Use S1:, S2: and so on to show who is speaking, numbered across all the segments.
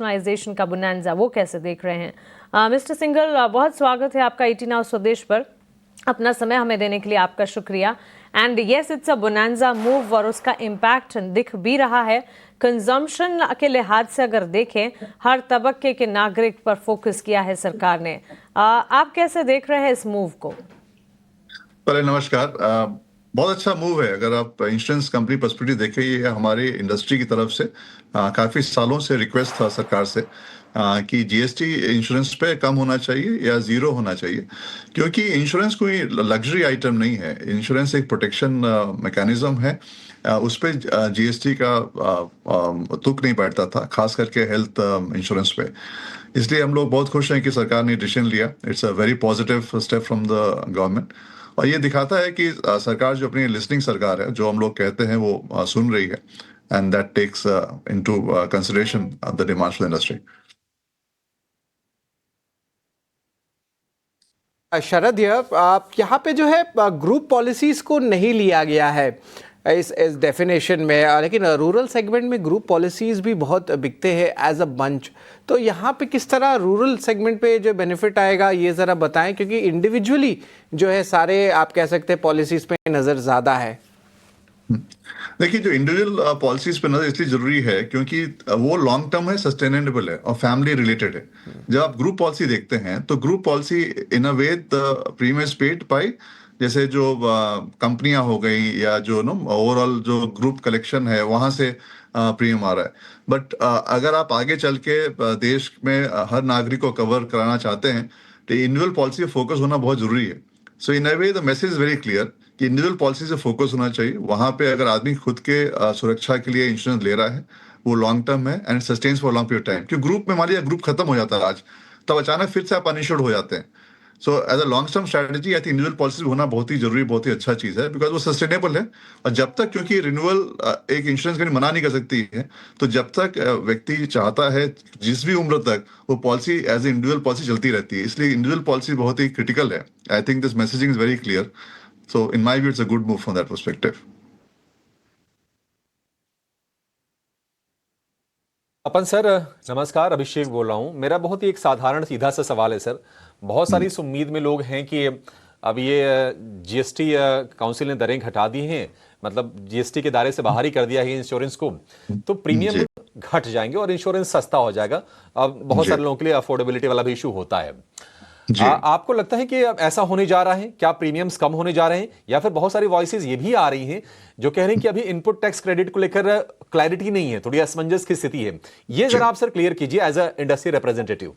S1: Nationalisation का bonanza, वो कैसे देख रहे हैं? मिस्टर सिंघल, बहुत स्वागत है आपका 18 आवर्स स्वदेश पर। अपना समय हमें देने के लिए आपका शुक्रिया। And yes, it's a bonanza move और उसका इम्पैक्ट दिख भी रहा है। कंजम्पशन के लिहाज से अगर देखें, हर तबके के नागरिक पर फोकस किया है सरकार ने। आप कैसे देख रहे हैं इस मूव को?
S2: पहले नमस्कार। बहुत अच्छा मूव है। अगर आप इंश्योरेंस कंपनी पर्सपेक्टिव देखें, ये हमारी इंडस्ट्री की तरफ से काफ़ी सालों से रिक्वेस्ट था सरकार से कि जीएसटी इंश्योरेंस पे कम होना चाहिए या ज़ीरो होना चाहिए, क्योंकि इंश्योरेंस कोई लग्जरी आइटम नहीं है। इंश्योरेंस एक प्रोटेक्शन मैकेनिज्म है। उस पर जीएसटी का तुक नहीं बैठता था, खास करके हेल्थ इंश्योरेंस पे। इसलिए हम लोग बहुत खुश हैं कि सरकार ने डिसीजन लिया। It's a very positive step from the government, और ये दिखाता है कि सरकार जो अपनी लिस्निंग सरकार है, जो हम लोग कहते हैं, वो सुन रही है, and that takes into consideration the demands for industry.
S3: Sharad, आप यहाँ पे जो है ग्रुप पॉलिसीज को नहीं लिया गया है इस डेफिनेशन में, लेकिन रूरल सेगमेंट में ग्रुप पॉलिसीज भी बहुत बिकते हैं एज अ बंच। तो यहाँ पे किस तरह रूरल सेगमेंट पे जो बेनिफिट आएगा ये ज़रा बताएं, क्योंकि इंडिविजुअली जो है सारे आप कह सकते हैं पॉलिसीज पे नज़र ज़्यादा है।
S2: देखिए, जो इंडिविजुअल पॉलिसीज पे नजर इसलिए जरूरी है क्योंकि वो लॉन्ग टर्म है, सस्टेनेबल है और फैमिली रिलेटेड है। जब आप ग्रुप पॉलिसी देखते हैं तो group policy in a way the premium is paid by, जैसे जो कंपनियां हो गई या जो नो ओवरऑल जो ग्रुप कलेक्शन है वहां से प्रीमियम आ रहा है। बट अगर आप आगे चल के देश में हर नागरिक को कवर कराना चाहते हैं तो इंडिविजुअल पॉलिसी पे फोकस होना बहुत जरूरी है। So in a way the message is very clear कि इंडिविजुअल पॉलिसी से फोकस होना चाहिए। वहां पे अगर आदमी खुद के सुरक्षा के लिए इंश्योरेंस ले रहा है, वो लॉन्ग टर्म है and sustains for long period time. क्योंकि ग्रुप में मान लिया ग्रुप खत्म हो जाता है आज, तब अचानक फिर से आप अनइंश्योर्ड हो जाते हैं। So as a long term strategy I think individual policy होना बहुत ही जरूरी, बहुत ही अच्छा चीज है, बिकॉज वो सस्टेनेबल है। और जब तक, क्योंकि रिन्यूअल एक इंश्योरेंस कंपनी मना नहीं कर सकती है, तो जब तक व्यक्ति चाहता है, जिस भी उम्र तक, वो policy as a individual policy चलती रहती है। इसलिए इंडिविजुअल पॉलिसी बहुत ही क्रिटिकल है। I think this messaging is very clear. So in my view, it's a good move from that perspective.
S4: Upon sir, नमस्कार, अभिषेक बोल रहा हूँ। मेरा बहुत ही एक साधारण सीधा सा सवाल है सर। बहुत सारी इस उम्मीद में लोग हैं कि अब ये जीएसटी काउंसिल ने दरें घटा दी हैं, मतलब जीएसटी के दायरे से बाहर ही कर दिया है इंश्योरेंस को, तो प्रीमियम घट जाएंगे और इंश्योरेंस सस्ता हो जाएगा। अब बहुत सारे लोगों के लिए अफोर्डेबिलिटी वाला भी इशू होता है। आपको लगता है कि ऐसा होने जा रहा है? क्या प्रीमियम्स कम होने जा रहे हैं? या फिर बहुत सारी वॉइसेस ये भी आ रही हैं जो कह रहे हैं कि अभी इनपुट टैक्स क्रेडिट को लेकर क्लैरिटी नहीं है, थोड़ी असमंजस की स्थिति है। ये जरा आप सर क्लियर कीजिए एज अ इंडस्ट्री रिप्रेजेंटेटिव।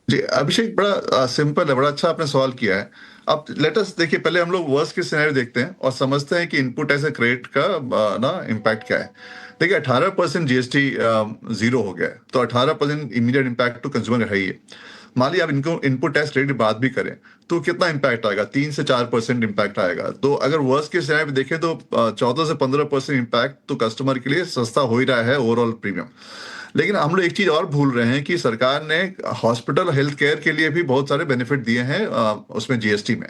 S2: जी अभिषेक, बड़ा सिंपल है, बड़ा अच्छा आपने सवाल किया है। अब लेट अस देखिए, पहले हम लोग वर्स्ट के सिनेरियो देखते हैं और समझते हैं कि इनपुट टैक्स क्रेडिट का ना इम्पैक्ट क्या है। देखिए, 18% जीएसटी जीरो हो गया है, तो 18% इमीडिएट इम्पैक्ट तो कंज्यूमर है ही है। मान लिया आप इनको इनपुट टैक्स क्रेडिट की बात भी करें तो कितना इम्पैक्ट आएगा? 3 से 4% इम्पैक्ट आएगा। तो अगर वर्स्ट के सिनेरियो देखें तो 14 से 15% इम्पैक्ट तो कस्टमर के लिए सस्ता हो ही रहा है ओवरऑल प्रीमियम। लेकिन हम लोग एक चीज और भूल रहे हैं कि सरकार ने हॉस्पिटल हेल्थ केयर के लिए भी बहुत सारे बेनिफिट दिए हैं उसमें जीएसटी में।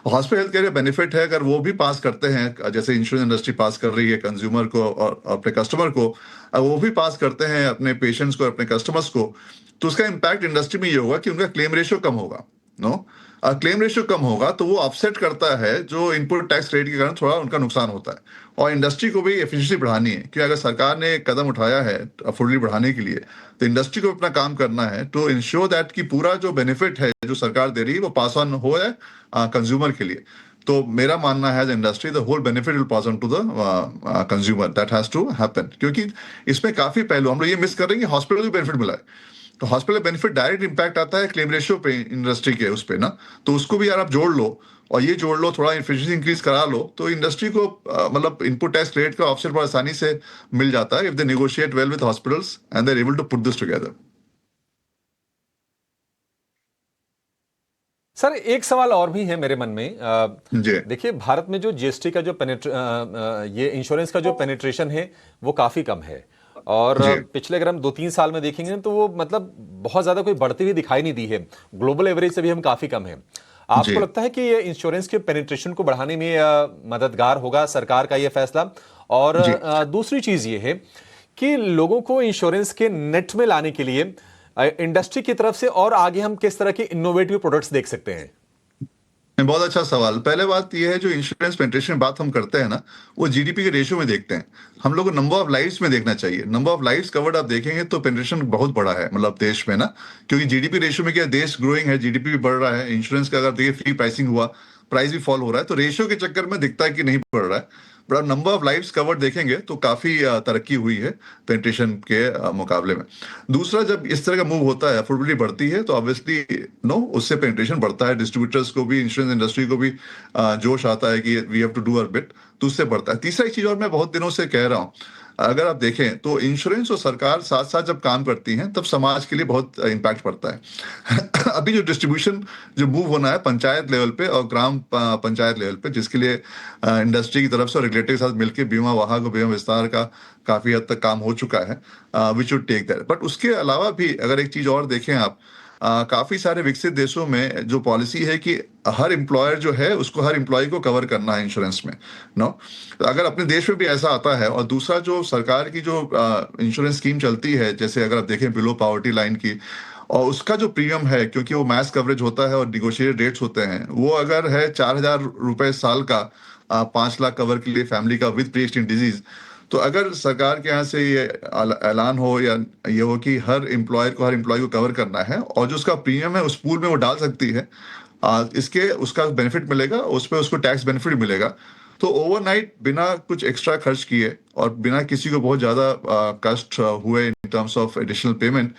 S2: हॉस्पिटल हेल्थ केयर बेनिफिट है, अगर वो भी पास करते हैं, जैसे इंश्योरेंस इंडस्ट्री पास कर रही है कंज्यूमर को और अपने कस्टमर को, वो भी पास करते हैं अपने पेशेंट्स को, अपने कस्टमर्स को, तो उसका इम्पैक्ट इंडस्ट्री में ये होगा कि उनका क्लेम रेशियो कम होगा। नो, क्लेम रेशियो कम होगा तो वो ऑफसेट करता है जो इनपुट टैक्स क्रेडिट के कारण थोड़ा उनका नुकसान होता है। और इंडस्ट्री को भी एफिशिएंसी बढ़ानी है, क्योंकि अगर सरकार ने एक कदम उठाया है अफोर्डेबिलिटी बढ़ाने के लिए, तो इंडस्ट्री को अपना काम करना है टू इंश्योर दैट कि पूरा जो बेनिफिट है जो सरकार दे रही है वो पास ऑन हो जाए कंज्यूमर के लिए। तो मेरा मानना है as industry the whole benefit will pass on to the consumer, that has to happen. क्योंकि इसमें काफी पहलू हम लोग ये मिस कर रहे हैं कि हॉस्पिटल को बेनिफिट मिला है, तो हॉस्पिटल बेनिफिट डायरेक्ट इंपैक्ट आता है क्लेम रेशियो पे इंडस्ट्री के उस पे ना, तो उसको भी यार आप जोड़ लो और ये जोड़ लो, थोड़ा एफिशिएंसी इंक्रीज करा लो, तो इंडस्ट्री को मतलब इनपुट टैक्स क्रेडिट का ऑफसेट बहुत आसानी से मिल जाता है if they negotiate well with hospitals and they are able to put this together.
S4: Sir, एक सवाल और भी है मेरे मन में।
S2: जी
S4: देखिए, भारत में जो जीएसटी का जो ये इंश्योरेंस का जो पेनिट्रेशन है वो काफी कम है, और पिछले अगर हम 2-3 साल में देखेंगे तो वो मतलब बहुत ज्यादा कोई बढ़ती हुई दिखाई नहीं दी है। ग्लोबल एवरेज से भी हम काफी कम है। आपको लगता है कि ये इंश्योरेंस के पेनिट्रेशन को बढ़ाने में मददगार होगा सरकार का ये फैसला? और दूसरी चीज ये है कि लोगों को इंश्योरेंस के नेट में लाने के लिए इंडस्ट्री की तरफ से और आगे हम किस तरह के इनोवेटिव प्रोडक्ट्स देख सकते हैं?
S2: बहुत अच्छा सवाल। पहले बात यह है, जो इंश्योरेंस पेनिट्रेशन बात हम करते हैं ना, वो जीडीपी के रेशियो में देखते हैं। हम लोग को नंबर ऑफ लाइव्स में देखना चाहिए। नंबर ऑफ लाइव्स कवर्ड आप देखेंगे तो पेनिट्रेशन बहुत बड़ा है, मतलब देश में ना, क्योंकि जीडीपी रेशियो में क्या, देश ग्रोइंग है, जीडीपी भी बढ़ रहा है। इंश्योरेंस का अगर देखिए फ्री प्राइसिंग हुआ, प्राइस भी फॉल हो रहा है, तो रेशियो के चक्कर में दिखता है कि नहीं बढ़ रहा है। बट आप नंबर ऑफ लाइव्स कवर्ड देखेंगे तो काफी तरक्की हुई है पेनिट्रेशन के मुकाबले में। दूसरा, जब इस तरह का मूव होता है, अफोर्डेबिलिटी बढ़ती है, तो ऑब्वियसली नो, उससे पेनिट्रेशन बढ़ता है। डिस्ट्रीब्यूटर्स को भी, इंश्योरेंस इंडस्ट्री को भी जोश आता है कि we have to do our bit, तो उससे बढ़ता है। तीसरा एक चीज और मैं बहुत दिनों से कह रहा हूँ, अगर आप देखें तो इंश्योरेंस और सरकार साथ साथ जब काम करती हैं तब समाज के लिए बहुत इम्पैक्ट पड़ता है। अभी जो डिस्ट्रीब्यूशन जो मूव होना है पंचायत लेवल पे और ग्राम पंचायत लेवल पे, जिसके लिए इंडस्ट्री की तरफ से और रेगुलेटर के साथ मिलकर बीमा वाहक और बीमा विस्तार का काफी हद तक काम हो चुका है, which should take that. But उसके अलावा भी अगर एक चीज और देखें आप, काफी सारे विकसित देशों में जो पॉलिसी है कि हर एम्प्लॉयर जो है उसको, हर एम्प्लॉय को कवर करना है इंश्योरेंस में, नो। तो अगर अपने देश में भी ऐसा आता है, और दूसरा जो सरकार की जो इंश्योरेंस स्कीम चलती है, जैसे अगर आप देखें बिलो पॉवर्टी लाइन की, और उसका जो प्रीमियम है, क्योंकि वो मैस कवरेज होता है और निगोशिएटेड रेट्स होते हैं, वो अगर है 4,000 रुपए साल का, 5 लाख कवर के लिए फैमिली का विद प्री एक्जिस्टिंग डिजीज, तो अगर सरकार के यहाँ से ये ऐलान हो या ये हो कि हर एम्प्लॉयर को, हर एम्प्लॉय को कवर करना है, और जो उसका प्रीमियम है उस पूल में वो डाल सकती है, इसके उसका बेनिफिट मिलेगा, उस पर उसको टैक्स बेनिफिट मिलेगा। तो ओवरनाइट बिना कुछ एक्स्ट्रा खर्च किए और बिना किसी को बहुत ज्यादा कष्ट हुए इन terms of additional payment,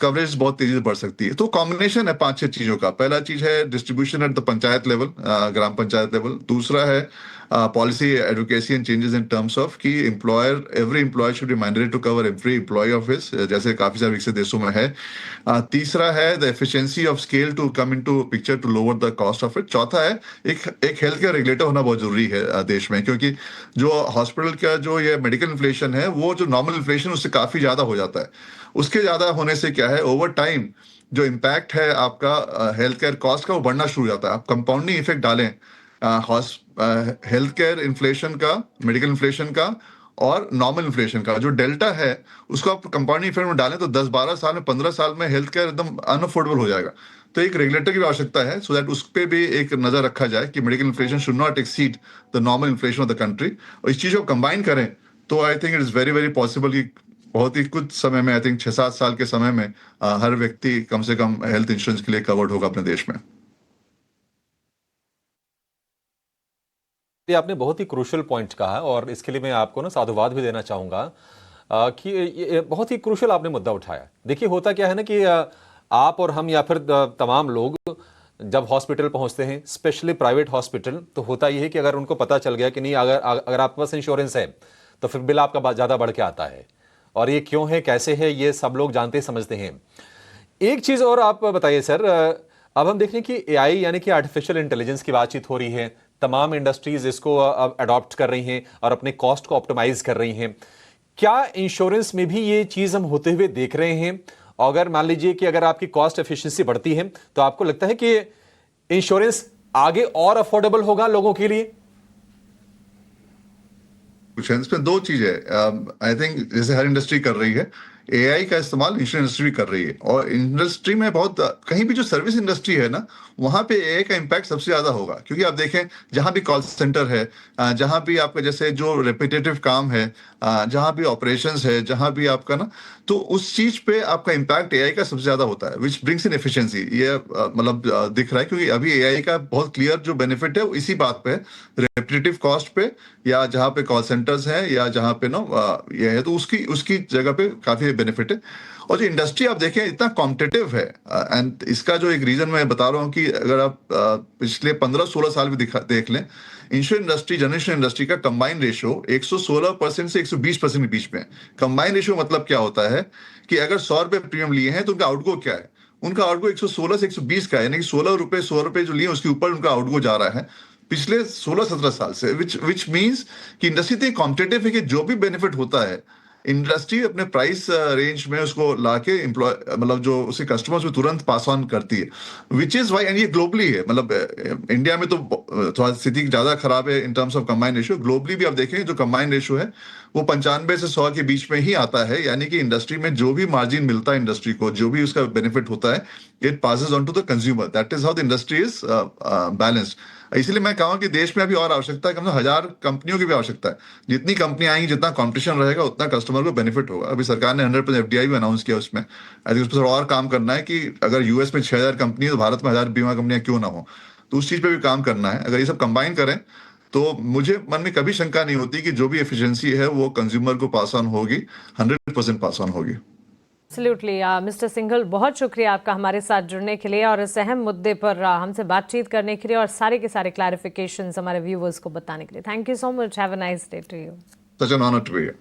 S2: coverage बहुत तेजी से बढ़ सकती है। तो कॉम्बिनेशन है 5-6 चीजों का। पहला चीज है distribution at the panchayat level, ग्राम पंचायत लेवल। दूसरा है policy advocacy and changes in terms of कि every employer should be mandatory to cover every employ of his, जैसे काफी सारे विकसित देशों में है। तीसरा है the efficiency of scale to come into picture to lower the cost of it. चौथा है एक हेल्थ केयर रेगुलेटर होना बहुत जरूरी है देश में, क्योंकि जो हॉस्पिटल का जो ये मेडिकल इन्फ्लेशन है, वो जो नॉर्मल इन्फ्लेशन उससे काफी ज्यादा हो जाता है। उसके ज्यादा होने से क्या है, ओवर टाइम जो इम्पैक्ट है आपका हेल्थ केयर कॉस्ट का, वो बढ़ना शुरू हो जाता है। आप कंपाउंडिंग इफेक्ट डालें हेल्थ केयर इन्फ्लेशन का, मेडिकल इन्फ्लेशन का और नॉर्मल इन्फ्लेशन का, जो डेल्टा है उसको आप कंपाउंडिंग इफेक्ट में डालें तो 10-12 साल में, 15 साल में हेल्थ केयर एकदम अनअफोर्डेबल हो जाएगा। तो एक रेगुलेटर की आवश्यकता है, सो दैट उस पर भी एक नजर रखा जाए कि medical inflation should not exceed the normal inflation of the country. और इस चीज को कंबाइन करें तो I think it is very very possible कि बहुत ही कुछ समय में, आई थिंक 6-7 साल के समय में, हर व्यक्ति कम से कम हेल्थ इंश्योरेंस के लिए कवर्ड होगा अपने देश में।
S4: ये आपने बहुत ही क्रूशियल पॉइंट कहा, और इसके लिए मैं आपको ना साधुवाद भी देना चाहूँगा कि ये बहुत ही क्रूशियल आपने मुद्दा उठाया। देखिए, होता क्या है ना कि आप और हम या फिर तमाम लोग जब हॉस्पिटल पहुंचते हैं, स्पेशली प्राइवेट हॉस्पिटल, तो होता ये है कि अगर उनको पता चल गया कि नहीं, अगर आपके पास इंश्योरेंस है तो फिर बिल आपका ज़्यादा बढ़ के आता है, और ये क्यों है, कैसे है, ये सब लोग जानते समझते हैं। एक चीज़ और आप बताइए सर, अब हम देख रहे हैं कि एआई यानी कि आर्टिफिशियल इंटेलिजेंस की बातचीत हो रही है, तमाम इंडस्ट्रीज इसको अब अडॉप्ट कर रही हैं और अपने कॉस्ट को ऑप्टिमाइज कर रही हैं। क्या इंश्योरेंस में भी ये चीज़ हम होते हुए देख रहे हैं? अगर मान लीजिए कि अगर आपकी कॉस्ट एफिशिएंसी बढ़ती है, तो आपको लगता है कि इंश्योरेंस आगे और अफोर्डेबल होगा लोगों के लिए?
S2: में दो चीज है, आई थिंक जैसे हर इंडस्ट्री कर रही है, एआई का इस्तेमाल इंश्योरेंस इंडस्ट्री भी कर रही है। और इंडस्ट्री में बहुत, कहीं भी जो सर्विस इंडस्ट्री है ना, वहां पे एआई का इम्पैक्ट सबसे ज्यादा होगा। क्योंकि आप देखें, जहां भी कॉल सेंटर है, जहां भी आपका जैसे जो रिपीटेटिव काम है, जहां भी ऑपरेशंस है, जहां भी आपका ना, तो उस चीज पे आपका इम्पैक्ट एआई का सबसे ज्यादा होता है, विच ब्रिंग्स इन एफिशिएंसी। ये मतलब दिख रहा है, क्योंकि अभी एआई का बहुत क्लियर जो बेनिफिट है वो इसी बात पे, रेपिटेटिव कॉस्ट पे, या जहां पे कॉल सेंटर्स हैं, या जहां पे नो ये है, तो उसकी जगह पे काफी बेनिफिट है। और जो इंडस्ट्री आप देखें इतना कॉम्पिटिटिव है, एंड इसका जो एक रीजन मैं बता रहा हूँ कि अगर आप पिछले 15-16 साल भी देख लें, insurance industry, general insurance industry का कंबाइन रेशियो 116% से 120% के बीच में है। कंबाइन रेशियो मतलब क्या होता है कि अगर 100 रुपए प्रीमियम लिए हैं तो उनका आउटगो क्या है, उनका आउटगो 116 से 120 का है, यानी कि 100 रुपए जो लिए उसके ऊपर उनका आउटगो जा रहा है पिछले 16-17 साल से, विच मीन्स कि इंडस्ट्री इतनी कॉम्पिटिटिव है कि जो भी बेनिफिट होता है इंडस्ट्री अपने प्राइस रेंज में उसको लाके एम्प्लॉय मतलब जो उसके कस्टमर्स में तुरंत पास ऑन करती है, विच इज वाई, एंड ये ग्लोबली है। मतलब इंडिया में तो थोड़ा स्थिति ज्यादा खराब है इन terms of combine ratio. Globally भी आप देखें जो कंबाइन रेशियो है वो 95 से 100 के बीच में ही आता है, यानी कि इंडस्ट्री में जो भी मार्जिन मिलता है इंडस्ट्री को, जो भी उसका बेनिफिट होता है, it passes on to the consumer. That is how the industry is balanced. इसलिए मैं कहूँ कि देश में अभी और आवश्यकता है, कम से कम 1000 कंपनियों की भी आवश्यकता है। जितनी कंपनियां आएंगी, जितना कंपटीशन रहेगा, उतना कस्टमर को बेनिफिट होगा। अभी सरकार ने 100% FDI भी अनाउंस किया उसमें। आई थिंक उस पर थोड़ा और काम करना है कि अगर यूएस में 6000 कंपनी है तो भारत में 1000 बीमा कंपनियां क्यों ना हो, तो उस चीज पे भी काम करना है। अगर ये सब कंबाइन करें तो मुझे मन में कभी शंका नहीं होती कि जो भी एफिशिएंसी है वो कंज्यूमर को पास ऑन होगी, 100% पास ऑन होगी।
S1: एब्सोल्युटली मिस्टर सिंघल, बहुत शुक्रिया आपका हमारे साथ जुड़ने के लिए और इस अहम मुद्दे पर हमसे बातचीत करने के लिए और सारे के सारे क्लैरिफिकेशंस हमारे व्यूवर्स को बताने के लिए। Thank you so much. Have a nice day to you.
S2: Such an honour to be here.